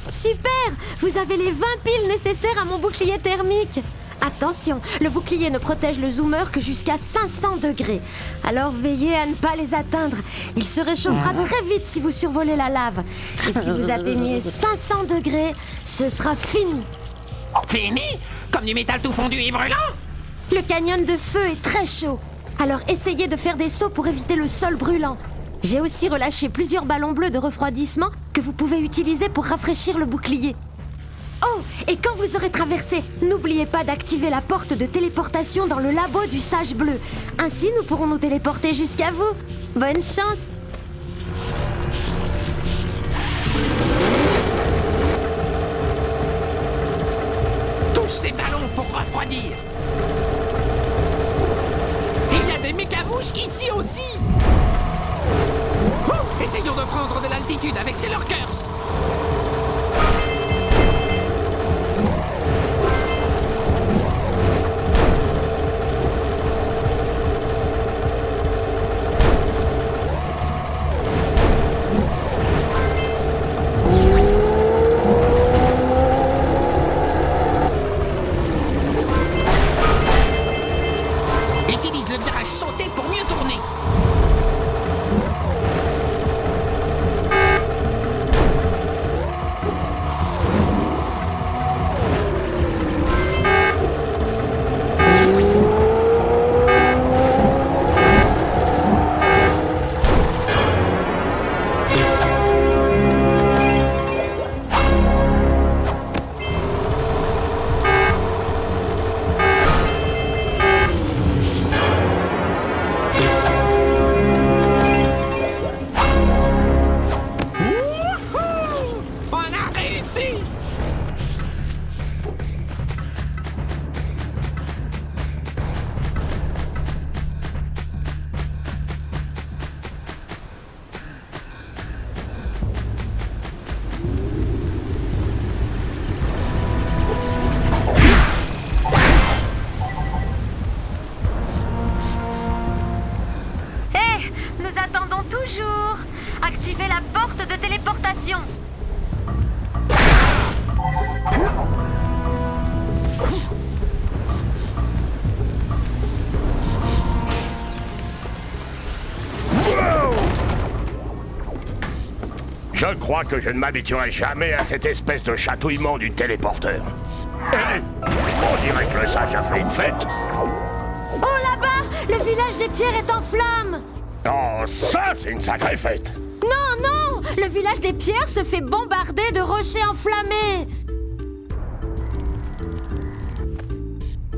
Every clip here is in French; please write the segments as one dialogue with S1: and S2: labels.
S1: Super! Vous avez les 20 piles nécessaires à mon bouclier thermique. Attention, le bouclier ne protège le zoomer que jusqu'à 500 degrés. Alors veillez à ne pas les atteindre. Il se réchauffera très vite si vous survolez la lave. Et si vous atteignez 500 degrés, ce sera fini.
S2: Fini? Comme du métal tout fondu et brûlant?
S1: Le canyon de feu est très chaud. Alors essayez de faire des sauts pour éviter le sol brûlant. J'ai aussi relâché plusieurs ballons bleus de refroidissement que vous pouvez utiliser pour rafraîchir le bouclier. Oh, et quand vous aurez traversé, n'oubliez pas d'activer la porte de téléportation dans le labo du sage bleu. Ainsi, nous pourrons nous téléporter jusqu'à vous. Bonne chance!
S2: Touche ces ballons pour refroidir. Il y a des mécamouches ici aussi. Essayons de prendre de l'altitude avec ces lurkers. Utilise le virage sauté pour mieux tourner.
S1: Activez la porte de téléportation.
S3: Je crois que je ne m'habituerai jamais à cette espèce de chatouillement du téléporteur. On dirait que le sage a fait une fête.
S1: Oh là-bas, le village des pierres est en flammes.
S3: Oh, ça c'est une sacrée fête.
S1: Non, non, le village des pierres se fait bombarder de rochers enflammés.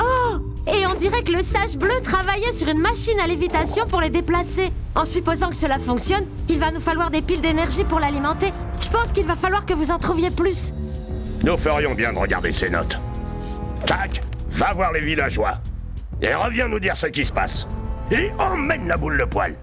S1: Oh, et on dirait que le sage bleu travaillait sur une machine à lévitation pour les déplacer. En supposant que cela fonctionne, il va nous falloir des piles d'énergie pour l'alimenter. Je pense qu'il va falloir que vous en trouviez plus.
S3: Nous ferions bien de regarder ces notes. Tac, va voir les villageois. Et reviens nous dire ce qui se passe. Et emmène la boule de poil.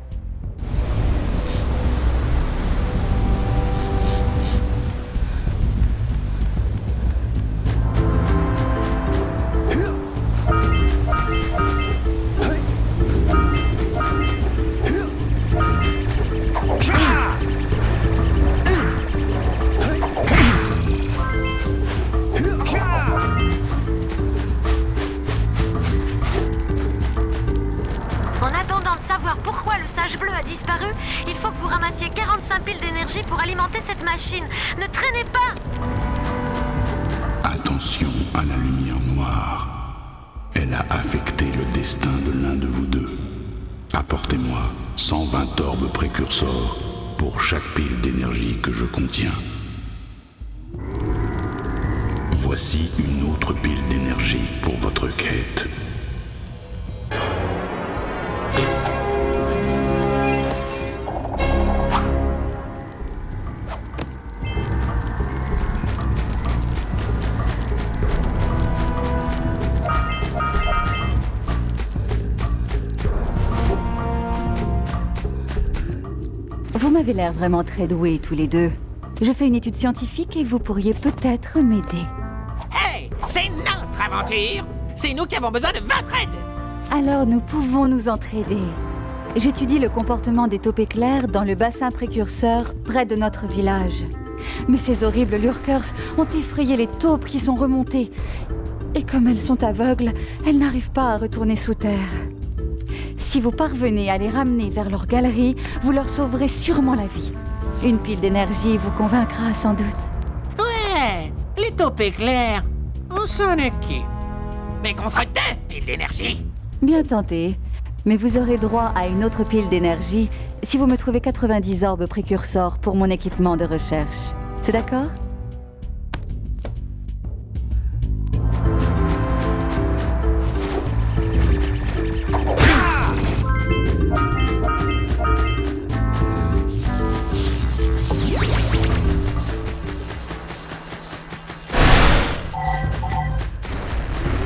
S1: Pourquoi le sage bleu a disparu, il faut que vous ramassiez 45 piles d'énergie pour alimenter cette machine. Ne traînez pas!
S4: Attention à la lumière noire. Elle a affecté le destin de l'un de vous deux. Apportez-moi 120 orbes précurseurs pour chaque pile d'énergie que je contiens. Voici une autre pile d'énergie pour votre quête.
S5: Vous m'avez l'air vraiment très doués tous les deux. Je fais une étude scientifique et vous pourriez peut-être m'aider.
S2: Hey, c'est notre aventure! C'est nous qui avons besoin de votre aide!
S5: Alors nous pouvons nous entraider. J'étudie le comportement des taupes éclairs dans le bassin précurseur près de notre village. Mais ces horribles lurkers ont effrayé les taupes qui sont remontées. Et comme elles sont aveugles, elles n'arrivent pas à retourner sous terre. Si vous parvenez à les ramener vers leur galerie, vous leur sauverez sûrement la vie. Une pile d'énergie vous convaincra sans doute.
S2: Ouais, les taupes éclairs, on s'en occupe. Mais contre 2 piles d'énergie.
S5: Bien tenté. Mais vous aurez droit à une autre pile d'énergie si vous me trouvez 90 orbes précurseurs pour mon équipement de recherche. C'est d'accord ?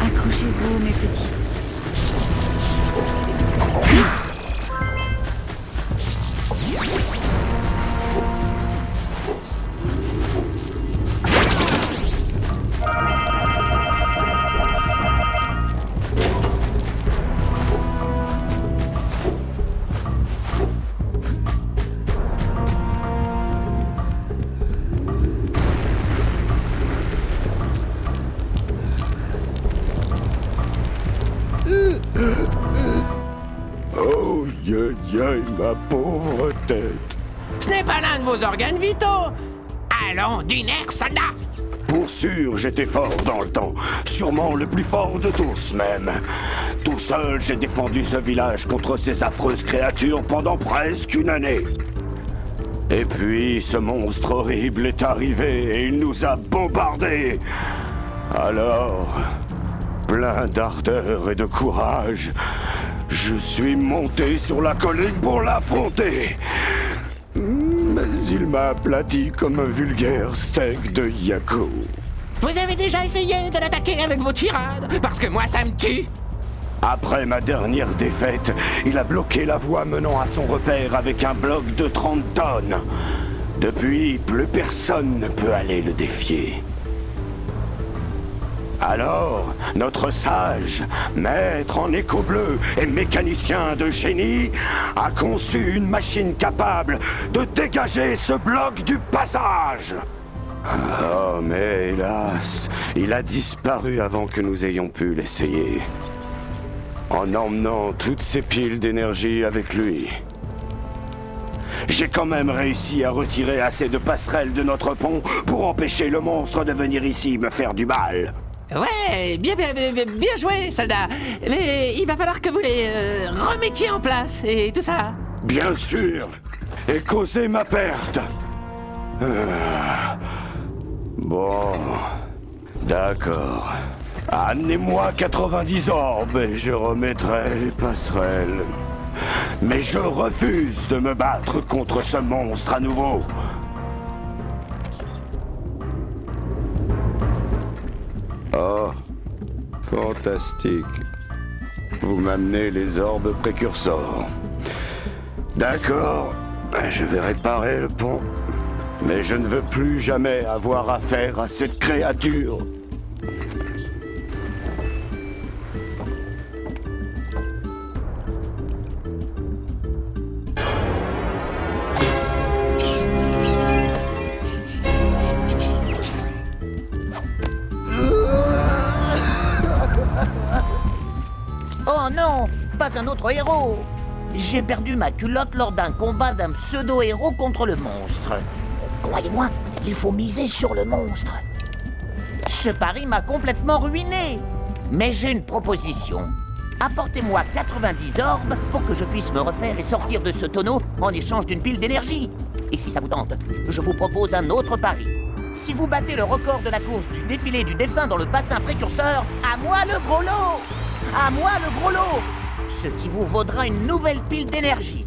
S5: Accrochez-vous, mes petites.
S3: Oh, ma pauvre tête.
S2: Ce n'est pas l'un de vos organes vitaux. Allons, du nerf, soldat.
S3: Pour sûr, j'étais fort dans le temps. Sûrement le plus fort de tous, même. Tout seul, j'ai défendu ce village contre ces affreuses créatures pendant presque une année. Et puis, ce monstre horrible est arrivé et il nous a bombardés. Alors, plein d'ardeur et de courage, je suis monté sur la colline pour l'affronter. Mais il m'a aplati comme un vulgaire steak de Yako.
S2: Vous avez déjà essayé de l'attaquer avec vos tirades? Parce que moi, ça me tue.
S3: Après ma dernière défaite, il a bloqué la voie menant à son repère avec un bloc de 30 tonnes. Depuis, plus personne ne peut aller le défier. Alors, notre sage, maître en écho bleu et mécanicien de génie, a conçu une machine capable de dégager ce bloc du passage. Oh, mais hélas, il a disparu avant que nous ayons pu l'essayer. En emmenant toutes ces piles d'énergie avec lui. J'ai quand même réussi à retirer assez de passerelles de notre pont pour empêcher le monstre de venir ici me faire du mal.
S2: Ouais, bien joué, soldat. Mais il va falloir que vous les remettiez en place et tout ça.
S3: Bien sûr, et causer ma perte. Bon, d'accord. Amenez-moi 90 orbes et je remettrai les passerelles. Mais je refuse de me battre contre ce monstre à nouveau. Oh, fantastique. Vous m'amenez les orbes précurseurs. D'accord, je vais réparer le pont. Mais je ne veux plus jamais avoir affaire à cette créature.
S6: Oh non, pas un autre héros. J'ai perdu ma culotte lors d'un combat d'un pseudo-héros contre le monstre. Croyez-moi, il faut miser sur le monstre. Ce pari m'a complètement ruiné. Mais j'ai une proposition. Apportez-moi 90 orbes pour que je puisse me refaire et sortir de ce tonneau en échange d'une pile d'énergie. Et si ça vous tente, je vous propose un autre pari. Si vous battez le record de la course du défilé du défunt dans le bassin précurseur, à moi le gros lot! À moi le gros lot! Ce qui vous vaudra une nouvelle pile d'énergie.